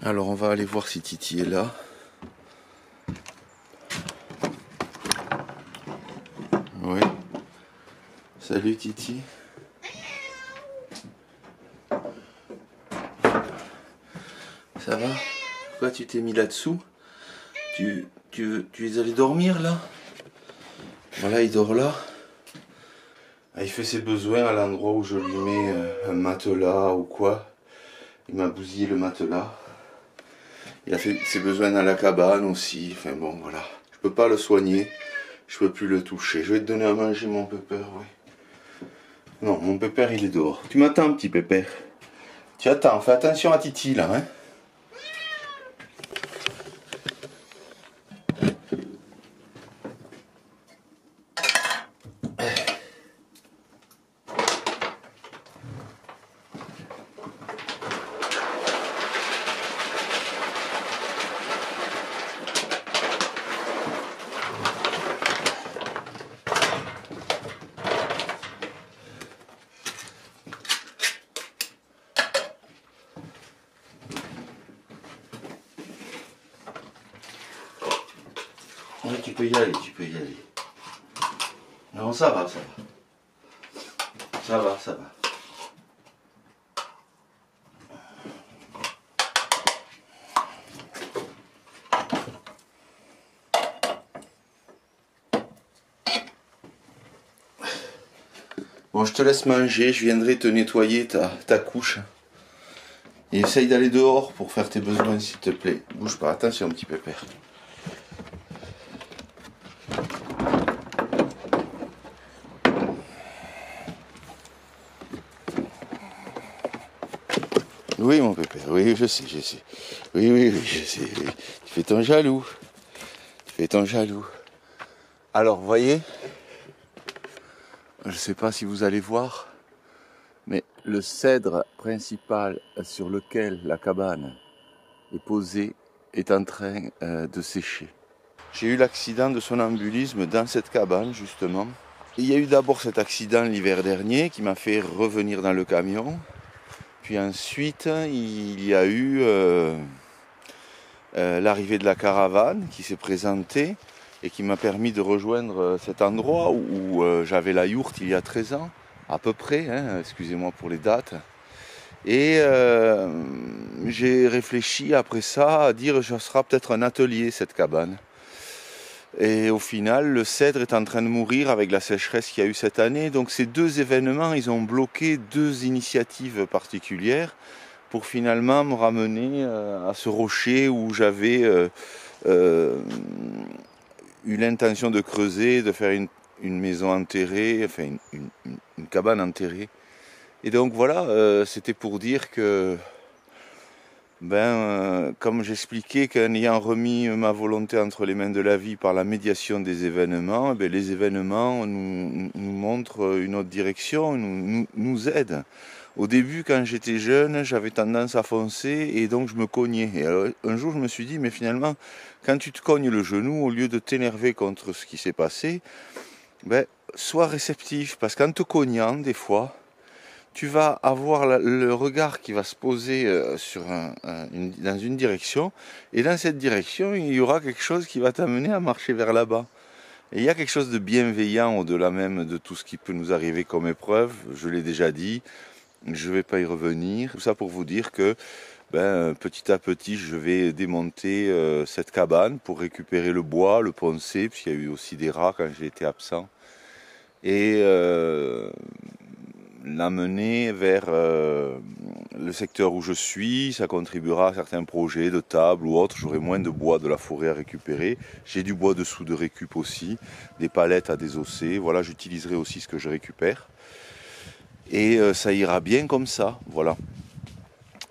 Alors on va aller voir si Titi est là. Oui. Salut Titi. Ça va? Pourquoi tu t'es mis là-dessous? Tu es allé dormir là? Voilà, il dort là. Ah, il fait ses besoins à l'endroit où je lui mets un matelas ou quoi. Il m'a bousillé le matelas. Il a fait ses besoins dans la cabane aussi. Enfin bon, voilà. Je peux pas le soigner. Je peux plus le toucher. Je vais te donner à manger, mon pépère, oui. Non, mon pépère, il est dehors. Tu m'attends, petit pépère? Tu attends, fais attention à Titi, là, hein. Oui, tu peux y aller, tu peux y aller. Non, ça va, ça va. Ça va, ça va. Bon, je te laisse manger, je viendrai te nettoyer ta couche. Et essaye d'aller dehors pour faire tes besoins, s'il te plaît. Bouge pas, attention, petit pépère. Oui, mon pépère, oui, je sais, je sais. Oui, oui, oui, je sais. Oui. Tu fais ton jaloux. Tu fais ton jaloux. Alors, voyez, je ne sais pas si vous allez voir, mais le cèdre principal sur lequel la cabane est posée est en train de sécher. J'ai eu l'accident de somnambulisme dans cette cabane, justement. Il y a eu d'abord cet accident l'hiver dernier qui m'a fait revenir dans le camion. Puis ensuite, il y a eu l'arrivée de la caravane qui s'est présentée et qui m'a permis de rejoindre cet endroit où j'avais la yourte il y a 13 ans, à peu près, hein, excusez-moi pour les dates. Et j'ai réfléchi après ça à dire que ce sera peut-être un atelier cette cabane. Et au final, le cèdre est en train de mourir avec la sécheresse qu'il y a eu cette année. Donc ces deux événements, ils ont bloqué deux initiatives particulières pour finalement me ramener à ce rocher où j'avais eu l'intention de creuser, de faire une maison enterrée, enfin une cabane enterrée. Et donc voilà, c'était pour dire que, comme j'expliquais, qu'en ayant remis ma volonté entre les mains de la vie par la médiation des événements, les événements nous montrent une autre direction, nous aident. Au début, quand j'étais jeune, j'avais tendance à foncer et donc je me cognais. Et alors, un jour, je me suis dit, mais finalement, quand tu te cognes le genou, au lieu de t'énerver contre ce qui s'est passé, sois réceptif. Parce qu'en te cognant, des fois, tu vas avoir le regard qui va se poser dans une direction. Et dans cette direction, il y aura quelque chose qui va t'amener à marcher vers là-bas. Et il y a quelque chose de bienveillant au-delà même de tout ce qui peut nous arriver comme épreuve. Je l'ai déjà dit. Je ne vais pas y revenir. Tout ça pour vous dire que petit à petit, je vais démonter cette cabane pour récupérer le bois, le poncer, puisqu'il y a eu aussi des rats quand j'ai été absent. Et l'amener vers le secteur où je suis. Ça contribuera à certains projets de table ou autres. J'aurai moins de bois de la forêt à récupérer. J'ai du bois dessous de récup aussi, des palettes à désosser. Voilà, j'utiliserai aussi ce que je récupère. Et ça ira bien comme ça, voilà.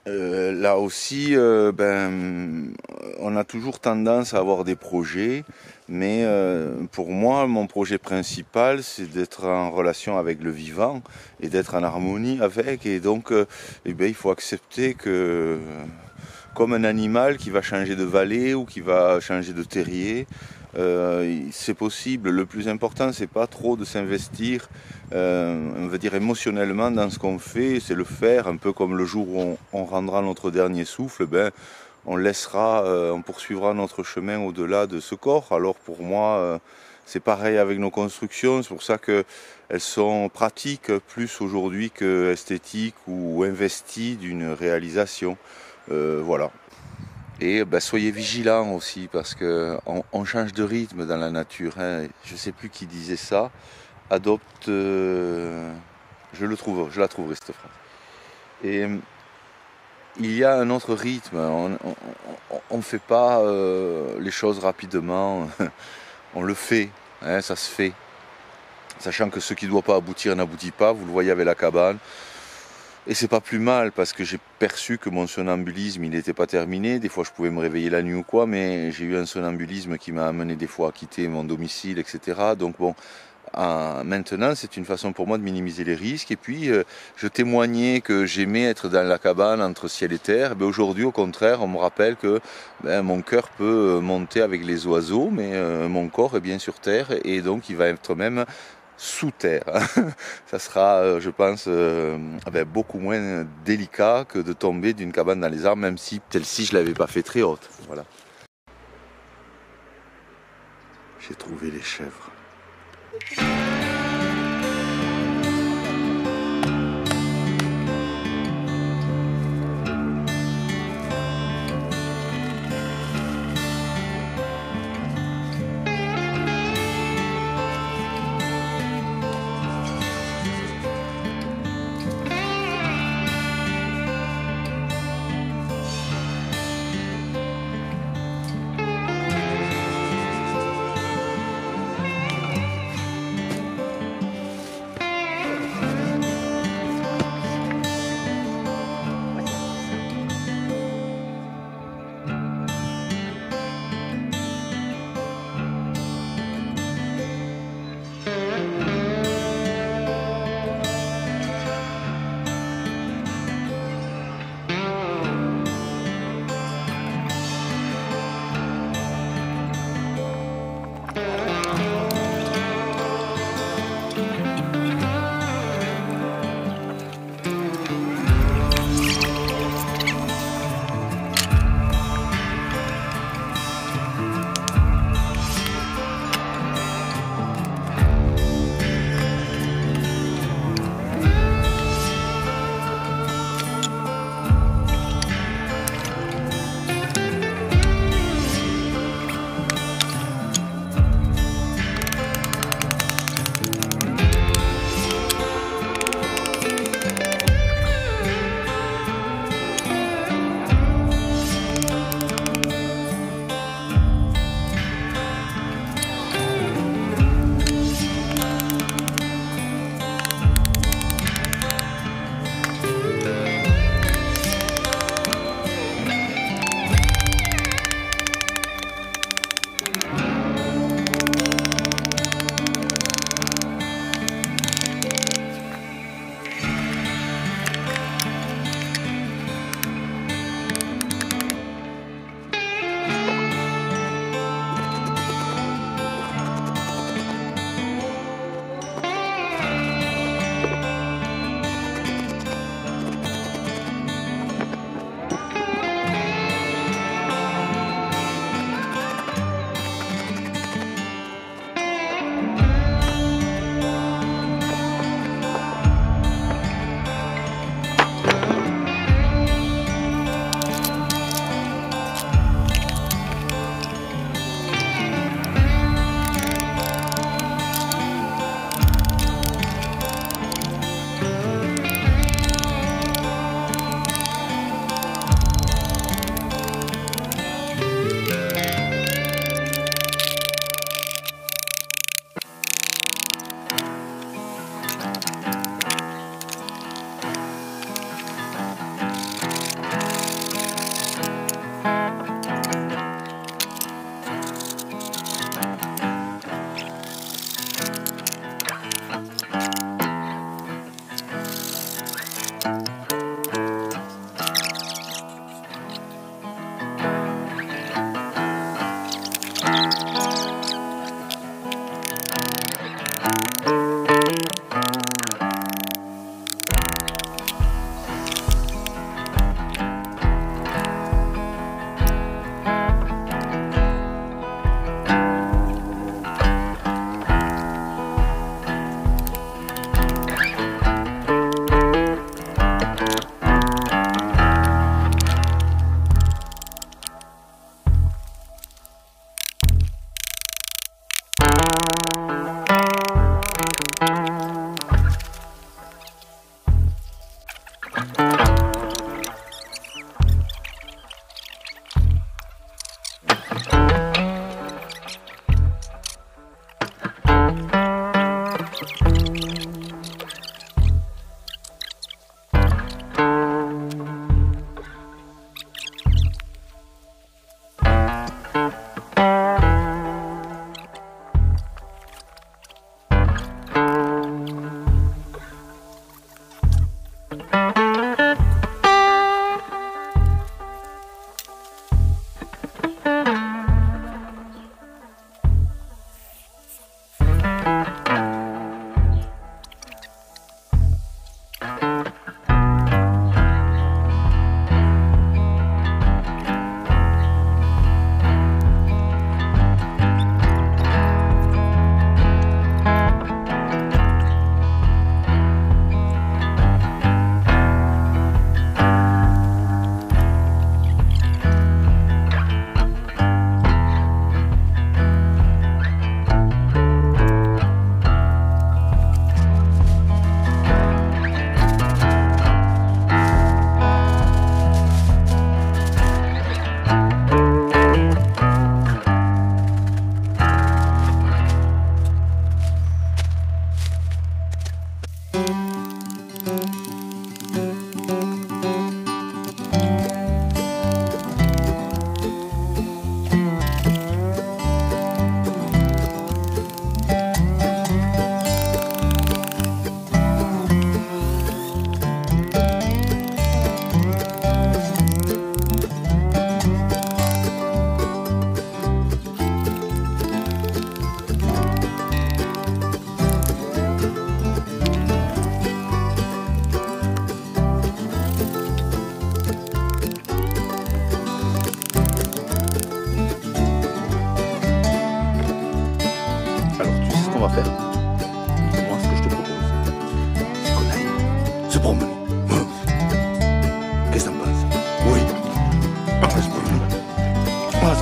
Là aussi, on a toujours tendance à avoir des projets, mais pour moi, mon projet principal, c'est d'être en relation avec le vivant et d'être en harmonie avec. Et donc, il faut accepter que, comme un animal qui va changer de vallée ou qui va changer de terrier, c'est possible. Le plus important, c'est pas trop de s'investir, on va dire émotionnellement dans ce qu'on fait, c'est le faire, un peu comme le jour où on rendra notre dernier souffle. on poursuivra notre chemin au-delà de ce corps. Alors pour moi, c'est pareil avec nos constructions, c'est pour ça qu'elles sont pratiques plus aujourd'hui que esthétiques ou investies d'une réalisation. Voilà. Et soyez vigilants aussi parce qu'on change de rythme dans la nature. Hein. Je ne sais plus qui disait ça. Adopte, je la trouverai cette phrase. Et il y a un autre rythme. On ne fait pas les choses rapidement. On le fait. Hein, ça se fait. Sachant que ce qui ne doit pas aboutir n'aboutit pas. Vous le voyez avec la cabane. Et c'est pas plus mal parce que j'ai perçu que mon somnambulisme il n'était pas terminé. Des fois je pouvais me réveiller la nuit ou quoi, mais j'ai eu un somnambulisme qui m'a amené des fois à quitter mon domicile, etc. Donc bon, maintenant c'est une façon pour moi de minimiser les risques. Et puis je témoignais que j'aimais être dans la cabane entre ciel et terre. Et aujourd'hui au contraire on me rappelle que mon cœur peut monter avec les oiseaux, mais mon corps est bien sur terre et donc il va être même sous terre. Ça sera, je pense, beaucoup moins délicat que de tomber d'une cabane dans les arbres, même si celle-ci je l'avais pas fait très haute. Voilà. J'ai trouvé les chèvres.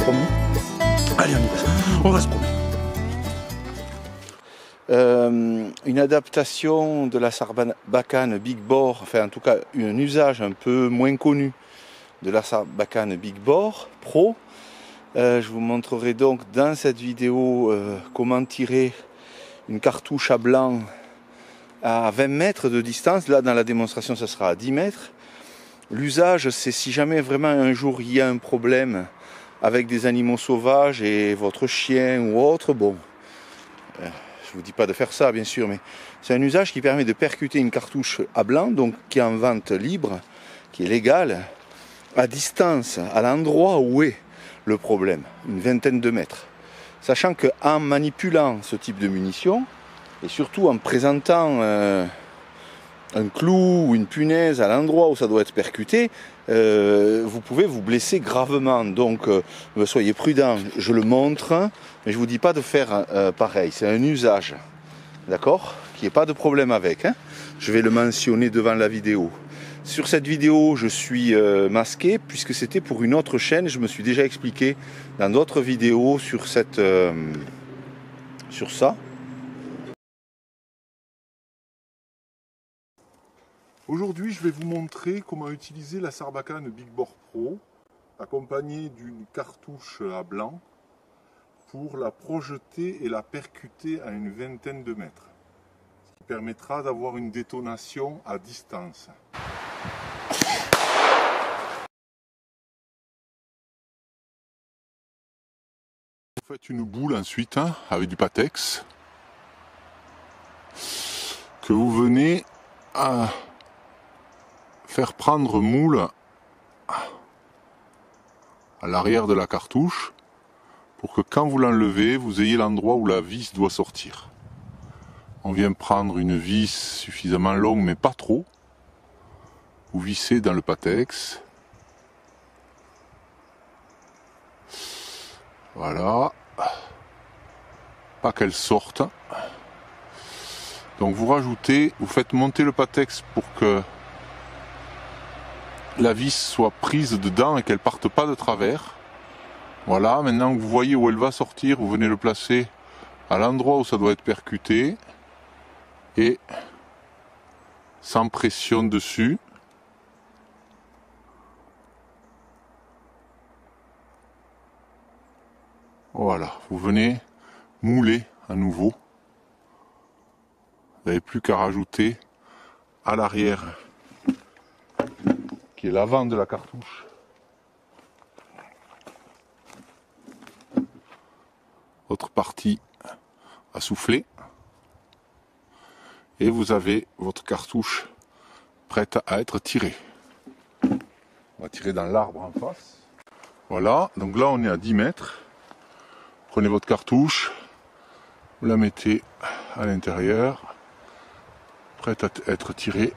promis. Allez, on y va. On va se promener. Une adaptation de la Sarbacane Big Bore, enfin en tout cas un usage un peu moins connu de la Sarbacane Big Bore Pro. Je vous montrerai donc dans cette vidéo comment tirer une cartouche à blanc à 20 mètres de distance. Là dans la démonstration ça sera à 10 mètres. L'usage c'est si jamais vraiment un jour il y a un problème avec des animaux sauvages et votre chien ou autre, bon, je vous dis pas de faire ça bien sûr, mais c'est un usage qui permet de percuter une cartouche à blanc, donc qui est en vente libre, qui est légale, à distance, à l'endroit où est le problème, une vingtaine de mètres. Sachant qu'en manipulant ce type de munitions, et surtout en présentant un clou ou une punaise à l'endroit où ça doit être percuté, vous pouvez vous blesser gravement. Donc soyez prudents, je le montre, mais je ne vous dis pas de faire pareil. C'est un usage, d'accord, qu'il n'y ait pas de problème avec. Je vais le mentionner devant la vidéo. Sur cette vidéo, je suis masqué puisque c'était pour une autre chaîne. Je me suis déjà expliqué dans d'autres vidéos sur ça. Aujourd'hui, je vais vous montrer comment utiliser la Sarbacane Big Bore Pro accompagnée d'une cartouche à blanc pour la projeter et la percuter à une vingtaine de mètres, ce qui permettra d'avoir une détonation à distance. Vous faites une boule ensuite avec du Patex que vous venez à faire prendre moule à l'arrière de la cartouche pour que quand vous l'enlevez, vous ayez l'endroit où la vis doit sortir. On vient prendre une vis suffisamment longue mais pas trop. Vous vissez dans le Patex. Voilà. Pas qu'elle sorte. Donc vous rajoutez, vous faites monter le Patex pour que la vis soit prise dedans et qu'elle parte pas de travers. Voilà, maintenant que vous voyez où elle va sortir, vous venez le placer à l'endroit où ça doit être percuté et sans pression dessus. Voilà, vous venez mouler à nouveau. Vous n'avez plus qu'à rajouter à l'arrière, qui est l'avant de la cartouche, votre partie à souffler. Et vous avez votre cartouche prête à être tirée. On va tirer dans l'arbre en face. Voilà, donc là on est à 10 mètres. Prenez votre cartouche, vous la mettez à l'intérieur, prête à être tirée.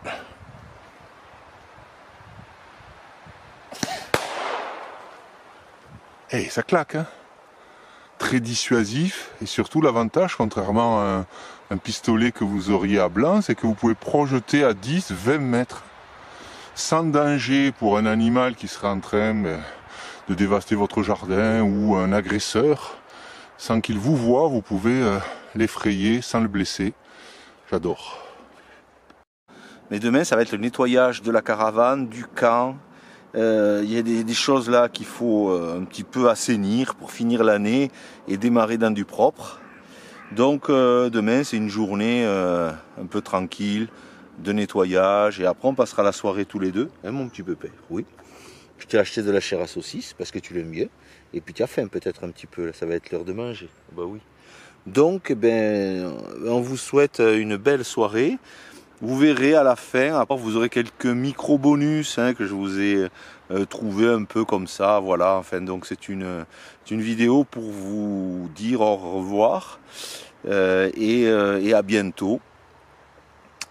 Et ça claque, très dissuasif, et surtout l'avantage, contrairement à un pistolet que vous auriez à blanc, c'est que vous pouvez projeter à 10-20 mètres, sans danger pour un animal qui serait en train de dévaster votre jardin, ou un agresseur. Sans qu'il vous voie, vous pouvez l'effrayer sans le blesser. J'adore. Mais demain, ça va être le nettoyage de la caravane, du camp. Il y a des choses là qu'il faut un petit peu assainir pour finir l'année et démarrer dans du propre. Donc demain, c'est une journée un peu tranquille de nettoyage. Et après, on passera la soirée tous les deux. Hein, mon petit pépère? Oui. Je t'ai acheté de la chair à saucisse parce que tu l'aimes bien. Et puis tu as faim peut-être un petit peu, là, ça va être l'heure de manger. Bah oui. Donc, on vous souhaite une belle soirée. Vous verrez à la fin, après vous aurez quelques micro-bonus que je vous ai trouvé un peu comme ça. Voilà, enfin, donc c'est une vidéo pour vous dire au revoir et à bientôt.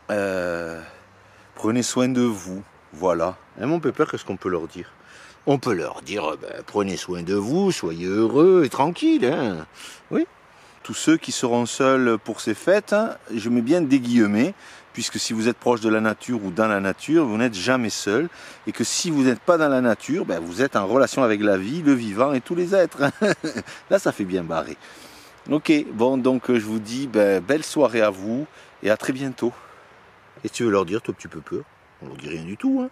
Prenez soin de vous. Voilà. Hein, mon pépère, qu'est-ce qu'on peut leur dire? On peut leur dire, prenez soin de vous, soyez heureux et tranquilles. Hein. Oui. Tous ceux qui seront seuls pour ces fêtes, je mets bien des guillemets, puisque si vous êtes proche de la nature ou dans la nature, vous n'êtes jamais seul, et que si vous n'êtes pas dans la nature, ben vous êtes en relation avec la vie, le vivant et tous les êtres. Là, ça fait bien barrer. Ok, bon, donc je vous dis belle soirée à vous, et à très bientôt. Et tu veux leur dire, toi, petit peu peur? On leur dit rien du tout, hein.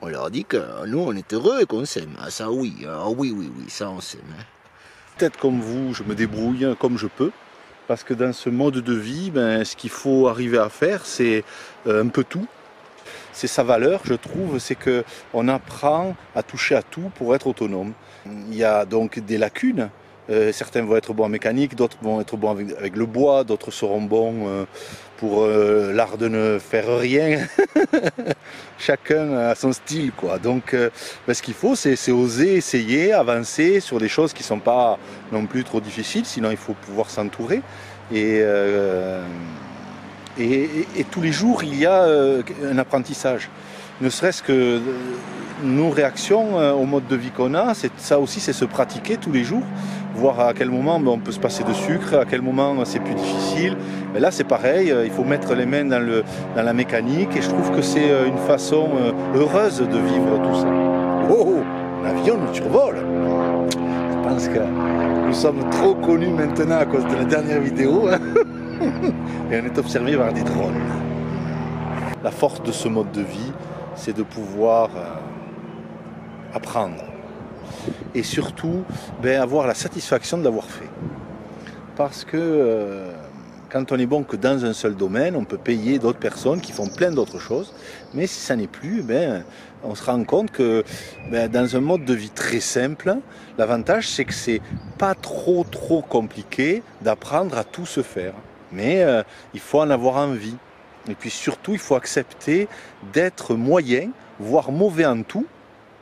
On leur dit que nous, on est heureux et qu'on s'aime. Ah, ça oui, oui, ça on s'aime. Hein. Peut-être comme vous, je me débrouille comme je peux. Parce que dans ce mode de vie, ce qu'il faut arriver à faire, c'est un peu tout. C'est sa valeur, je trouve, c'est qu'on apprend à toucher à tout pour être autonome. Il y a donc des lacunes. Certains vont être bons en mécanique, d'autres vont être bons avec le bois, d'autres seront bons pour l'art de ne faire rien. Chacun a son style, quoi. Donc, ce qu'il faut, c'est oser, essayer, avancer sur des choses qui ne sont pas non plus trop difficiles, sinon il faut pouvoir s'entourer. Et tous les jours, il y a un apprentissage. Ne serait-ce que nos réactions au mode de vie qu'on a, ça aussi, c'est se pratiquer tous les jours, voir à quel moment on peut se passer de sucre, à quel moment c'est plus difficile. Mais là, c'est pareil, il faut mettre les mains dans la mécanique, et je trouve que c'est une façon heureuse de vivre tout ça. Oh, un avion nous survole. Je pense que nous sommes trop connus maintenant à cause de la dernière vidéo, hein. Et on est observé par des drones. La force de ce mode de vie, c'est de pouvoir apprendre. Et surtout, avoir la satisfaction de l'avoir fait. Parce que quand on est bon que dans un seul domaine, on peut payer d'autres personnes qui font plein d'autres choses. Mais si ça n'est plus, on se rend compte que dans un mode de vie très simple, l'avantage c'est que c'est pas trop compliqué d'apprendre à tout se faire. Mais il faut en avoir envie. Et puis surtout, il faut accepter d'être moyen, voire mauvais en tout,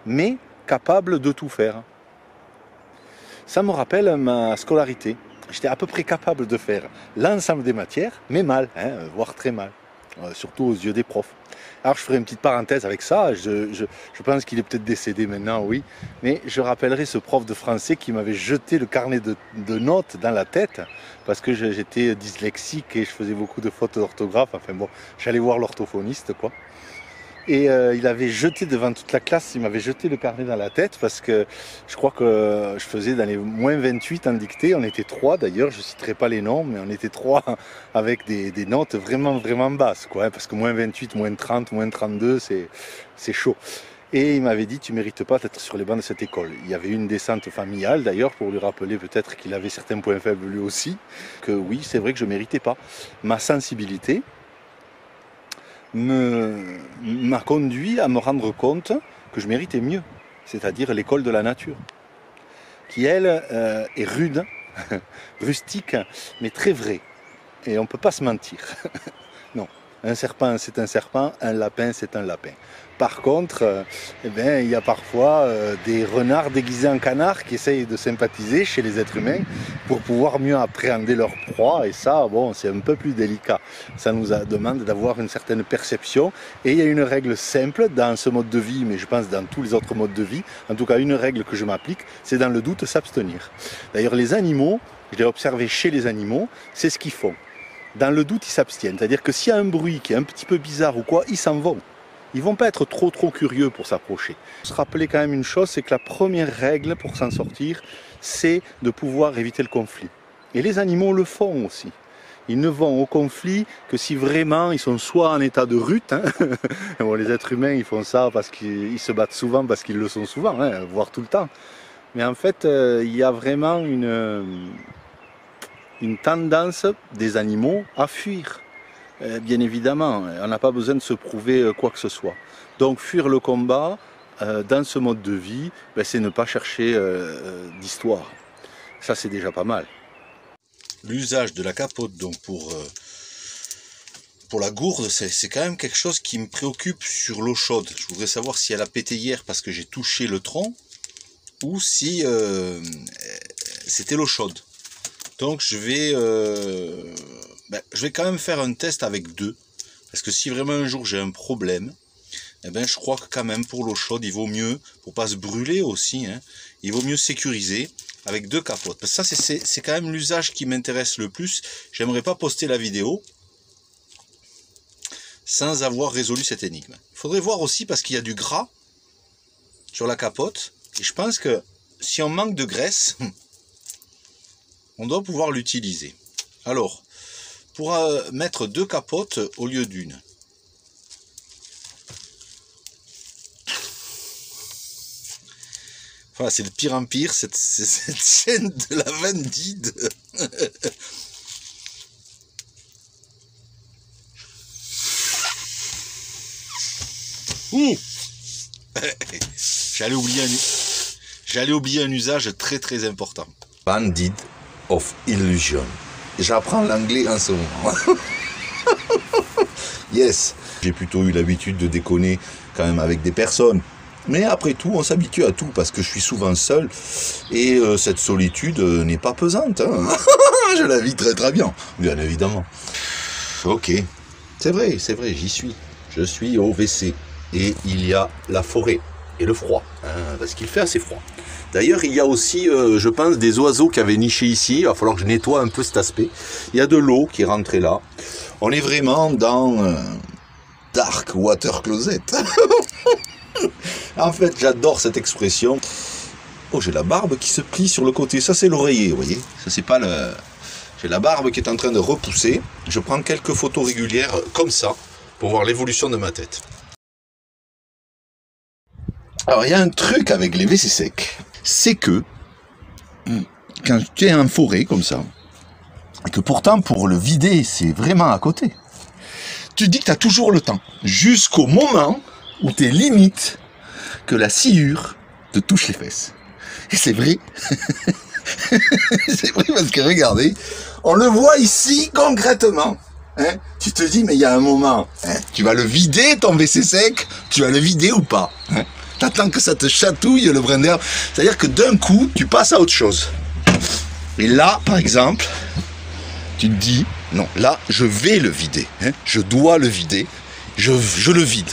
mais capable de tout faire. Ça me rappelle ma scolarité. J'étais à peu près capable de faire l'ensemble des matières, mais mal, voire très mal, surtout aux yeux des profs. Alors je ferai une petite parenthèse avec ça, je pense qu'il est peut-être décédé maintenant, oui, mais je rappellerai ce prof de français qui m'avait jeté le carnet de notes dans la tête, parce que j'étais dyslexique et je faisais beaucoup de fautes d'orthographe, enfin bon, j'allais voir l'orthophoniste, quoi. Et il avait jeté devant toute la classe, il m'avait jeté le carnet dans la tête parce que je crois que je faisais dans les moins 28 en dictée. On était 3 d'ailleurs, je ne citerai pas les noms, mais on était 3 avec des notes vraiment basses, quoi, parce que moins 28, moins 30, moins 32, c'est chaud. Et il m'avait dit, tu ne mérites pas d'être sur les bancs de cette école. Il y avait une descente familiale d'ailleurs pour lui rappeler peut-être qu'il avait certains points faibles lui aussi, que oui, c'est vrai que je ne méritais pas. Ma sensibilité m'a conduit à me rendre compte que je méritais mieux, c'est-à-dire l'école de la nature, qui elle est rude, rustique, mais très vraie. Et on ne peut pas se mentir. Non, un serpent c'est un serpent, un lapin c'est un lapin. Par contre, il y a parfois des renards déguisés en canards qui essayent de sympathiser chez les êtres humains pour pouvoir mieux appréhender leur proie. Et ça, bon, c'est un peu plus délicat. Ça nous demande d'avoir une certaine perception. Et il y a une règle simple dans ce mode de vie, mais je pense dans tous les autres modes de vie. En tout cas, une règle que je m'applique, c'est dans le doute s'abstenir. D'ailleurs, les animaux, je l'ai observé chez les animaux, c'est ce qu'ils font. Dans le doute, ils s'abstiennent. C'est-à-dire que s'il y a un bruit qui est un petit peu bizarre ou quoi, ils s'en vont. Ils ne vont pas être trop curieux pour s'approcher. Se rappeler quand même une chose, c'est que la première règle pour s'en sortir, c'est de pouvoir éviter le conflit. Et les animaux le font aussi. Ils ne vont au conflit que si vraiment ils sont soit en état de rut, bon, les êtres humains ils font ça parce qu'ils se battent souvent, parce qu'ils le sont souvent, voire tout le temps. Mais en fait, il y a vraiment une tendance des animaux à fuir. Bien évidemment, on n'a pas besoin de se prouver quoi que ce soit. Donc fuir le combat dans ce mode de vie, c'est ne pas chercher d'histoire. Ça c'est déjà pas mal. L'usage de la capote donc pour la gourde, c'est quand même quelque chose qui me préoccupe sur l'eau chaude. Je voudrais savoir si elle a pété hier parce que j'ai touché le tronc ou si c'était l'eau chaude. Donc je vais quand même faire un test avec 2. Parce que si vraiment un jour j'ai un problème, je crois que quand même pour l'eau chaude, il vaut mieux, pour pas se brûler aussi, il vaut mieux sécuriser avec 2 capotes. Parce que ça c'est quand même l'usage qui m'intéresse le plus. J'aimerais pas poster la vidéo. sans avoir résolu cette énigme. Il faudrait voir aussi parce qu'il y a du gras sur la capote. Et je pense que si on manque de graisse, on doit pouvoir l'utiliser. Alors, pour mettre 2 capotes au lieu d'une. Voilà, c'est de pire en pire, cette chaîne de la Vendide. J'allais oublier un usage très très important. Bandit of Illusion. J'apprends l'anglais en ce moment. Yes. J'ai plutôt eu l'habitude de déconner quand même avec des personnes. Mais après tout, on s'habitue à tout parce que je suis souvent seul. Et cette solitude n'est pas pesante. Hein. Je la vis très très bien, bien évidemment. Ok. C'est vrai, j'y suis. Je suis au WC. Et il y a la forêt et le froid. Hein, parce qu'il fait assez froid. D'ailleurs, il y a aussi, je pense, des oiseaux qui avaient niché ici. Il va falloir que je nettoie un peu cet aspect. Il y a de l'eau qui est rentrée là. On est vraiment dans Dark Water Closet. En fait, j'adore cette expression. Oh, j'ai la barbe qui se plie sur le côté. Ça, c'est l'oreiller, vous voyez. Ça, c'est pas le... J'ai la barbe qui est en train de repousser. Je prends quelques photos régulières comme ça pour voir l'évolution de ma tête. Alors, il y a un truc avec les WC secs. C'est que, quand tu es en forêt comme ça, et que pourtant, pour le vider, c'est vraiment à côté, tu dis que tu as toujours le temps. Jusqu'au moment où tu es limite que la sciure te touche les fesses. Et c'est vrai. C'est vrai parce que regardez, on le voit ici concrètement. Hein, tu te dis, mais il y a un moment, hein, tu vas le vider ton WC sec, tu vas le vider ou pas, hein? T'attends que ça te chatouille le brin d'herbe. C'est-à-dire que d'un coup, tu passes à autre chose. Et là, par exemple, tu te dis, non, là, je vais le vider. Hein, je dois le vider. Je le vide.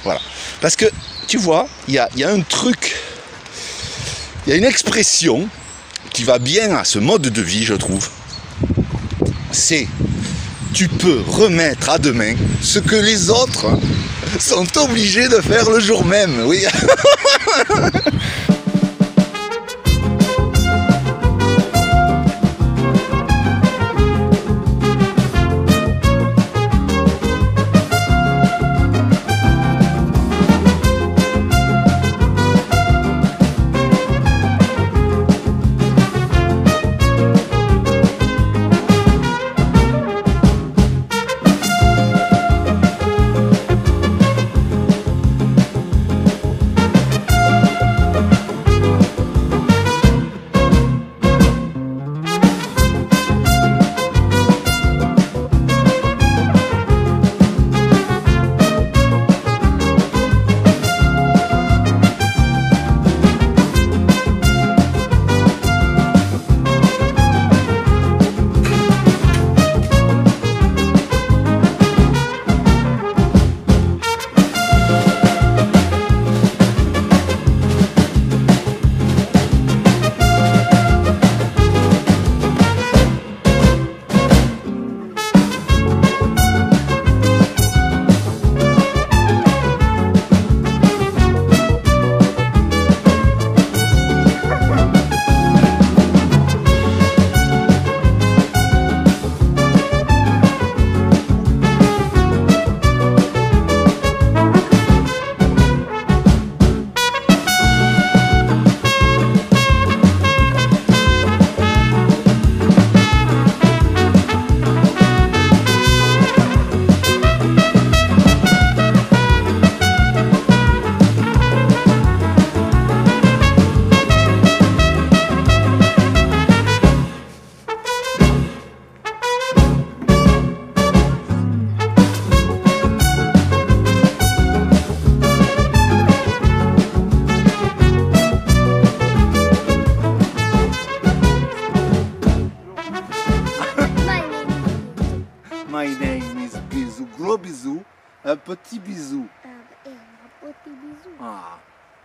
Voilà. Parce que, tu vois, il y a un truc, il y a une expression qui va bien à ce mode de vie, je trouve. C'est, tu peux remettre à demain ce que les autres sont obligés de faire le jour même, oui. My name is Bisou. Gros bisou, un petit bisou. Un petit bisou. Ah.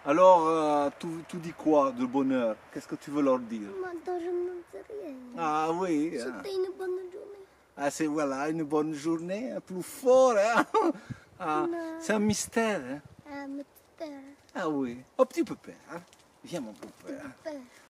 Alors, tu dis quoi de bonheur? Qu'est-ce que tu veux leur dire? Maintenant, je ne sais rien. Ah oui. C'était une bonne journée. Ah, c'est voilà, une bonne journée, plus fort. Hein? Ah, c'est un mystère. Hein? Ah, mystère. Ah oui. Oh, petit peu peur. Hein? Viens, mon petit peu. Peur.